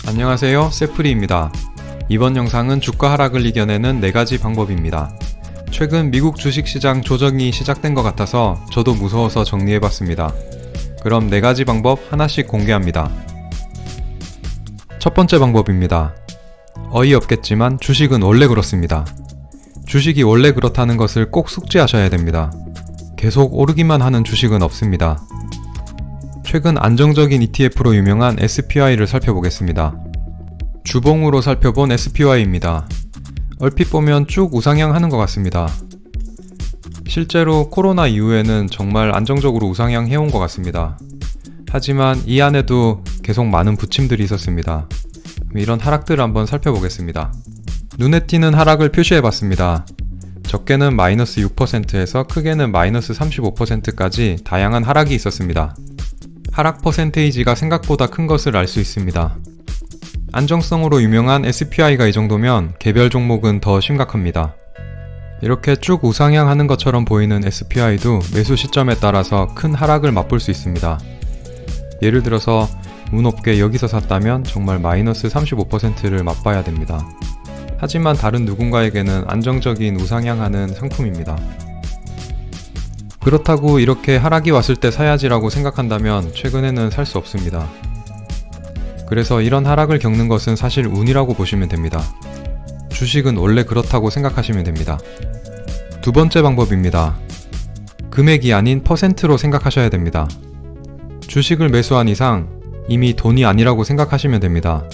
안녕하세요, 세프리입니다. 이번 영상은 주가 하락을 이겨내는 4가지 방법입니다. 최근 미국 주식시장 조정이 시작된 것 같아서 저도 무서워서 정리해봤습니다. 그럼 4가지 방법 하나씩 공개합니다. 첫 번째 방법입니다. 어이없겠지만 주식은 원래 그렇습니다. 주식이 원래 그렇다는 것을 꼭 숙지하셔야 됩니다. 계속 오르기만 하는 주식은 없습니다. 최근 안정적인 ETF로 유명한 SPY를 살펴보겠습니다. 주봉으로 살펴본 SPY입니다. 얼핏 보면 쭉 우상향 하는 것 같습니다. 실제로 코로나 이후에는 정말 안정적으로 우상향 해온 것 같습니다. 하지만 이 안에도 계속 많은 부침들이 있었습니다. 이런 하락들을 한번 살펴보겠습니다. 눈에 띄는 하락을 표시해봤습니다. 적게는 마이너스 6%에서 크게는 마이너스 35%까지 다양한 하락이 있었습니다. 하락 퍼센테이지가 생각보다 큰 것을 알 수 있습니다. 안정성으로 유명한 SPY가 이 정도면 개별 종목은 더 심각합니다. 이렇게 쭉 우상향 하는 것처럼 보이는 SPY도 매수 시점에 따라서 큰 하락을 맛볼 수 있습니다. 예를 들어서 운 없게 여기서 샀다면 정말 마이너스 35%를 맛봐야 됩니다. 하지만 다른 누군가에게는 안정적인 우상향하는 상품입니다. 그렇다고 이렇게 하락이 왔을 때 사야지라고 생각한다면 최근에는 살 수 없습니다. 그래서 이런 하락을 겪는 것은 사실 운이라고 보시면 됩니다. 주식은 원래 그렇다고 생각하시면 됩니다. 두 번째 방법입니다. 금액이 아닌 퍼센트로 생각하셔야 됩니다. 주식을 매수한 이상 이미 돈이 아니라고 생각하시면 됩니다.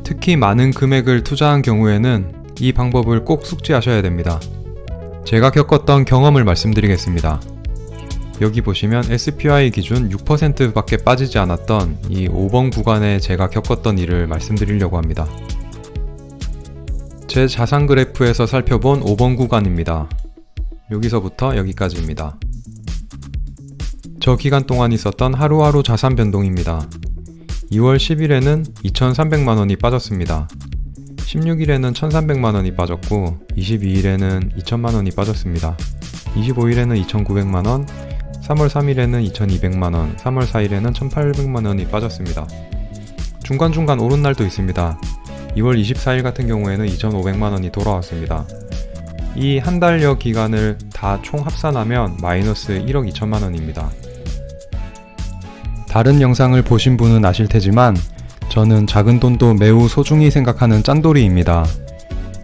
특히 많은 금액을 투자한 경우에는 이 방법을 꼭 숙지하셔야 됩니다. 제가 겪었던 경험을 말씀드리겠습니다. 여기 보시면 SPY 기준 6% 밖에 빠지지 않았던 이 5번 구간에 제가 겪었던 일을 말씀드리려고 합니다. 제 자산 그래프에서 살펴본 5번 구간입니다. 여기서부터 여기까지입니다. 저 기간 동안 있었던 하루하루 자산 변동입니다. 2월 10일에는 2,300만원이 빠졌습니다. 16일에는 1,300만원이 빠졌고 22일에는 2,000만원이 빠졌습니다. 25일에는 2,900만원, 3월 3일에는 2,200만원, 3월 4일에는 1,800만원이 빠졌습니다. 중간중간 오른 날도 있습니다. 2월 24일 같은 경우에는 2,500만원이 돌아왔습니다. 이 한 달여 기간을 다 총 합산하면 마이너스 1억 2천만원입니다. 다른 영상을 보신 분은 아실 테지만 저는 작은 돈도 매우 소중히 생각하는 짠돌이입니다.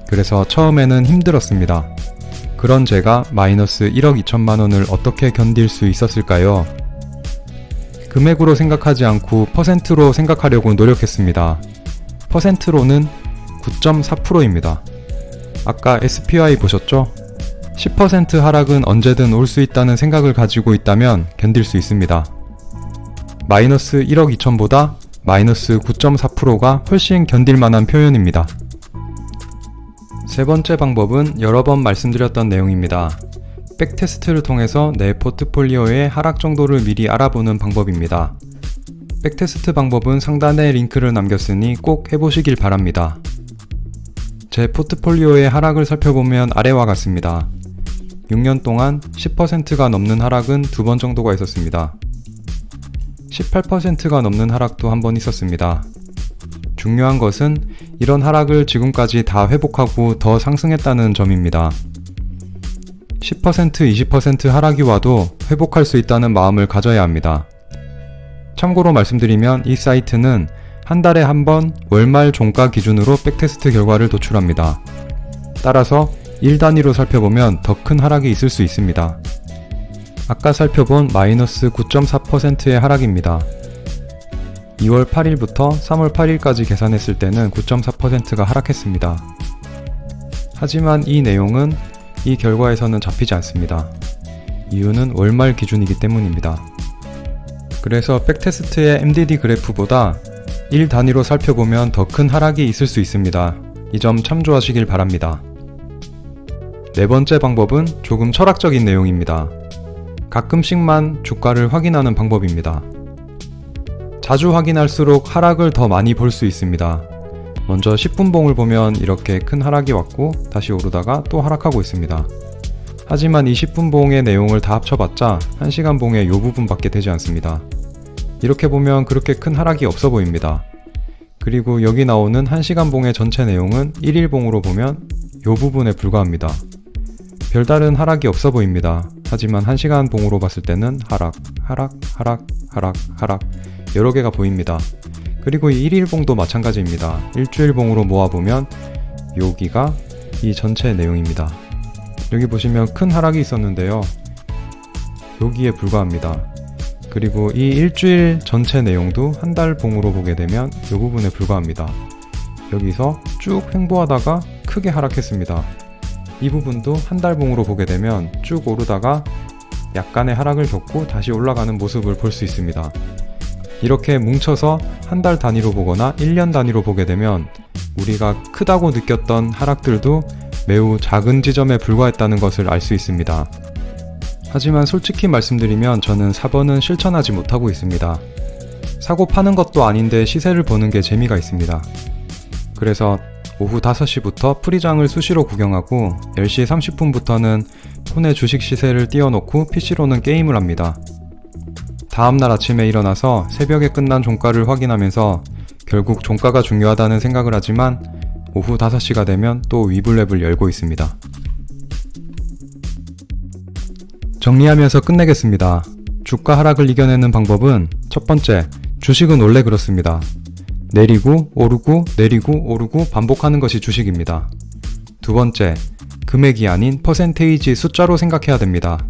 그래서 처음에는 힘들었습니다. 그런 제가 마이너스 1억 2천만원을 어떻게 견딜 수 있었을까요? 금액으로 생각하지 않고 퍼센트로 생각하려고 노력했습니다. 퍼센트로는 9.4%입니다. 아까 SPY 보셨죠? 10% 하락은 언제든 올 수 있다는 생각을 가지고 있다면 견딜 수 있습니다. 마이너스 1억 2천보다 마이너스 9.4%가 훨씬 견딜만한 표현입니다. 세 번째 방법은 여러 번 말씀드렸던 내용입니다. 백테스트를 통해서 내 포트폴리오의 하락 정도를 미리 알아보는 방법입니다. 백테스트 방법은 상단에 링크를 남겼으니 꼭 해보시길 바랍니다. 제 포트폴리오의 하락을 살펴보면 아래와 같습니다. 6년 동안 10%가 넘는 하락은 2번 정도가 있었습니다. 18%가 넘는 하락도 한 번 있었습니다. 중요한 것은 이런 하락을 지금까지 다 회복하고 더 상승했다는 점입니다. 10%, 20% 하락이 와도 회복할 수 있다는 마음을 가져야 합니다. 참고로 말씀드리면 이 사이트는 한 달에 한 번 월말 종가 기준으로 백테스트 결과를 도출합니다. 따라서 1단위로 살펴보면 더 큰 하락이 있을 수 있습니다. 아까 살펴본 마이너스 9.4%의 하락입니다. 2월 8일부터 3월 8일까지 계산했을 때는 9.4%가 하락했습니다. 하지만 이 내용은 이 결과에서는 잡히지 않습니다. 이유는 월말 기준이기 때문입니다. 그래서 백테스트의 MDD 그래프보다 1단위로 살펴보면 더 큰 하락이 있을 수 있습니다. 이 점 참조하시길 바랍니다. 네 번째 방법은 조금 철학적인 내용입니다. 가끔씩만 주가를 확인하는 방법입니다. 자주 확인할수록 하락을 더 많이 볼 수 있습니다. 먼저 10분봉을 보면 이렇게 큰 하락이 왔고 다시 오르다가 또 하락하고 있습니다. 하지만 이 10분봉의 내용을 다 합쳐봤자 1시간봉의 이 부분밖에 되지 않습니다. 이렇게 보면 그렇게 큰 하락이 없어 보입니다. 그리고 여기 나오는 1시간 봉의 전체 내용은 1일 봉으로 보면 이 부분에 불과합니다. 별다른 하락이 없어 보입니다. 하지만 1시간 봉으로 봤을 때는 하락, 하락, 하락, 하락, 하락 여러 개가 보입니다. 그리고 이 1일 봉도 마찬가지입니다. 일주일 봉으로 모아보면 여기가 이 전체 내용입니다. 여기 보시면 큰 하락이 있었는데요. 여기에 불과합니다. 그리고 이 일주일 전체 내용도 한 달 봉으로 보게 되면 이 부분에 불과합니다. 여기서 쭉 횡보하다가 크게 하락했습니다. 이 부분도 한 달 봉으로 보게 되면 쭉 오르다가 약간의 하락을 겪고 다시 올라가는 모습을 볼 수 있습니다. 이렇게 뭉쳐서 한 달 단위로 보거나 1년 단위로 보게 되면 우리가 크다고 느꼈던 하락들도 매우 작은 지점에 불과했다는 것을 알 수 있습니다. 하지만 솔직히 말씀드리면 저는 4번은 실천하지 못하고 있습니다. 사고 파는 것도 아닌데 시세를 보는 게 재미가 있습니다. 그래서 오후 5시부터 프리장을 수시로 구경하고 10시 30분부터는 폰에 주식 시세를 띄워놓고 PC로는 게임을 합니다. 다음날 아침에 일어나서 새벽에 끝난 종가를 확인하면서 결국 종가가 중요하다는 생각을 하지만 오후 5시가 되면 또 위블랩을 열고 있습니다. 정리하면서 끝내겠습니다. 주가 하락을 이겨내는 방법은 첫 번째, 주식은 원래 그렇습니다. 내리고 오르고 내리고 오르고 반복하는 것이 주식입니다. 두 번째, 금액이 아닌 퍼센테이지 숫자로 생각해야 됩니다.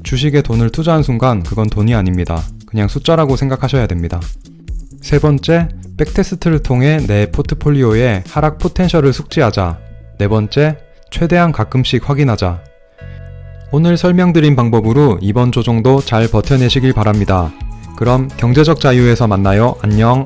주식에 돈을 투자한 순간 그건 돈이 아닙니다. 그냥 숫자라고 생각하셔야 됩니다. 세 번째, 백테스트를 통해 내 포트폴리오의 하락 포텐셜을 숙지하자. 네 번째, 최대한 가끔씩 확인하자. 오늘 설명드린 방법으로 이번 조정도 잘 버텨내시길 바랍니다. 그럼 경제적 자유에서 만나요. 안녕.